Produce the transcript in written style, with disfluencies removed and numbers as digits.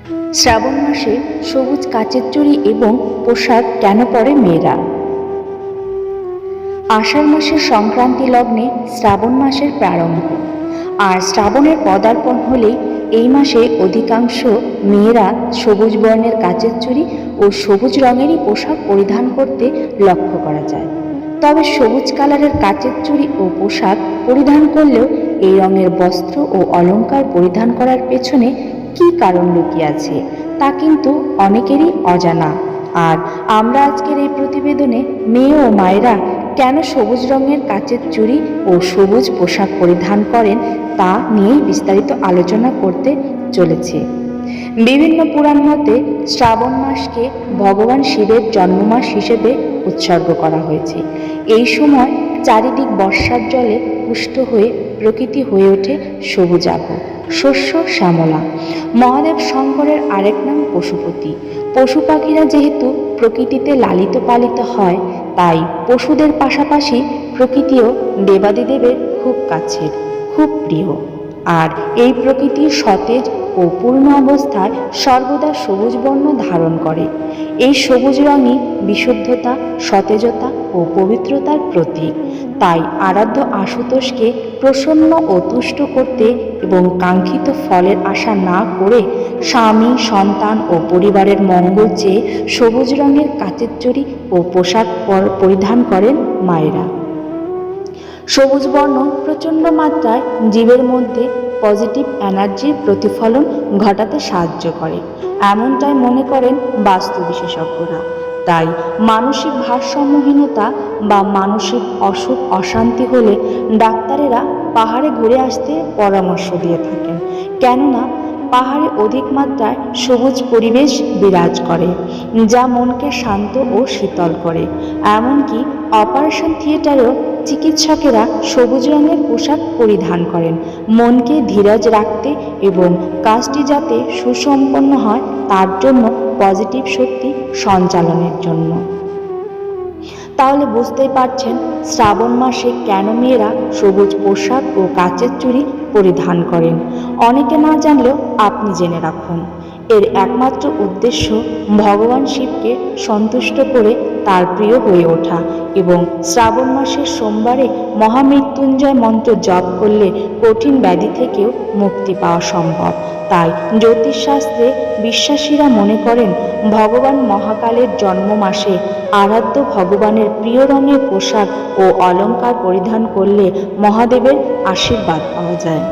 শ্রাবণ মাসে সবুজ কাচের চুড়ি এবং পোশাক কেন পরে মেয়েরা? আষাঢ় মাসের সংক্রান্তি লগ্নে শ্রাবণ মাসের প্রারম্ভ, আর শ্রাবণের পদার্পণ হলেই এই মাসে অধিকাংশ মেয়েরা সবুজ বর্ণের কাচের চুড়ি ও সবুজ রঙেরই পোশাক পরিধান করতে লক্ষ্য করা যায়। তবে সবুজ কালারের কাচের চুড়ি ও পোশাক পরিধান করলেও এই রঙের বস্ত্র ও অলংকার পরিধান করার পেছনে কী কারণ লুকিয়ে আছে তা কিন্তু অনেকেরই অজানা। আর আমরা আজকের এই প্রতিবেদনে মেয়ে ও মায়েরা কেন সবুজ রঙের কাচের চুড়ি ও সবুজ পোশাক পরিধান করেন তা নিয়েই বিস্তারিত আলোচনা করতে চলেছি। বিভিন্ন পুরাণ মতে শ্রাবণ মাসকে ভগবান শিবের জন্মমাস হিসেবে উৎসর্গ করা হয়েছে। এই সময় চারিদিক বর্ষার জলে পুষ্ট হয়ে প্রকৃতি হয়ে ওঠে সবুজাভ, শস্য শ্যামলা। মহাদেব শঙ্করের আরেক নাম পশুপতি। পশু পাখিরা যেহেতু প্রকৃতিতে লালিত পালিত হয়, তাই পশুদের পাশাপাশি প্রকৃতিও দেবাদিদেবের খুব কাছের, খুব প্রিয়। আর এই প্রকৃতির সতেজ ও পূর্ণ অবস্থায় সর্বদা সবুজ বর্ণ ধারণ করে। এই সবুজ রঙই বিশুদ্ধতা, সতেজতা ও পবিত্রতার প্রতীক। তাই আরাধ্য আশুতোষকে প্রসন্ন ও তুষ্ট করতে এবং কাঙ্ক্ষিত ফলের আশা না করে স্বামী, সন্তান ও পরিবারের মঙ্গল চেয়ে সবুজ রঙের কাচের চুড়ি ও পোশাক পরিধান করেন মায়েরা। সবুজ বর্ণ প্রচণ্ড মাত্রায় জীবের মধ্যে পজিটিভ এনার্জির প্রতিফলন ঘটাতে সাহায্য করে, এমনটাই মনে করেন বাস্তু বিশেষজ্ঞরা। তাই মানসিক ভারসাম্যহীনতা বা মানসিক অসুখ অশান্তি হলে ডাক্তারেরা পাহাড়ে ঘুরে আসতে পরামর্শ দিয়ে থাকেন, কেননা পাহাড়ে অধিক মাত্রায় সবুজ পরিবেশ বিরাজ করে, যা মনকে শান্ত ও শীতল করে। এমনকি অপারেশন থিয়েটারেও চিকিৎসকেরা সবুজ রঙের পোশাক পরিধান করেন, মনকে ধীরজ রাখতে এবং কাজটি যাতে সুসম্পন্ন হয় তার জন্য, পজিটিভ শক্তি সঞ্চালনের জন্য। তাহলে বুঝতেই পারছেন শ্রাবণ মাসে কেন মেয়েরা সবুজ পোশাক ও কাচের চুড়ি পরিধান করেন। অনেকে না জানলেও আপনি জেনে রাখুন, এর একমাত্র উদ্দেশ্য ভগবান শিবকে সন্তুষ্ট করে তার প্রিয় হয়ে ওঠা এবং শ্রাবণ মাসের সোমবারে মহামৃত্যুঞ্জয় মন্ত্র জপ করলে কঠিন ব্যাধি থেকেও মুক্তি পাওয়া সম্ভব। তাই জ্যোতিষশাস্ত্রে বিশ্বাসীরা মনে করেন ভগবান মহাকালের জন্ম মাসে আরাধ্য ভগবানের প্রিয় রঙের পোশাক ও অলংকার পরিধান করলে মহাদেবের আশীর্বাদ পাওয়া যায়।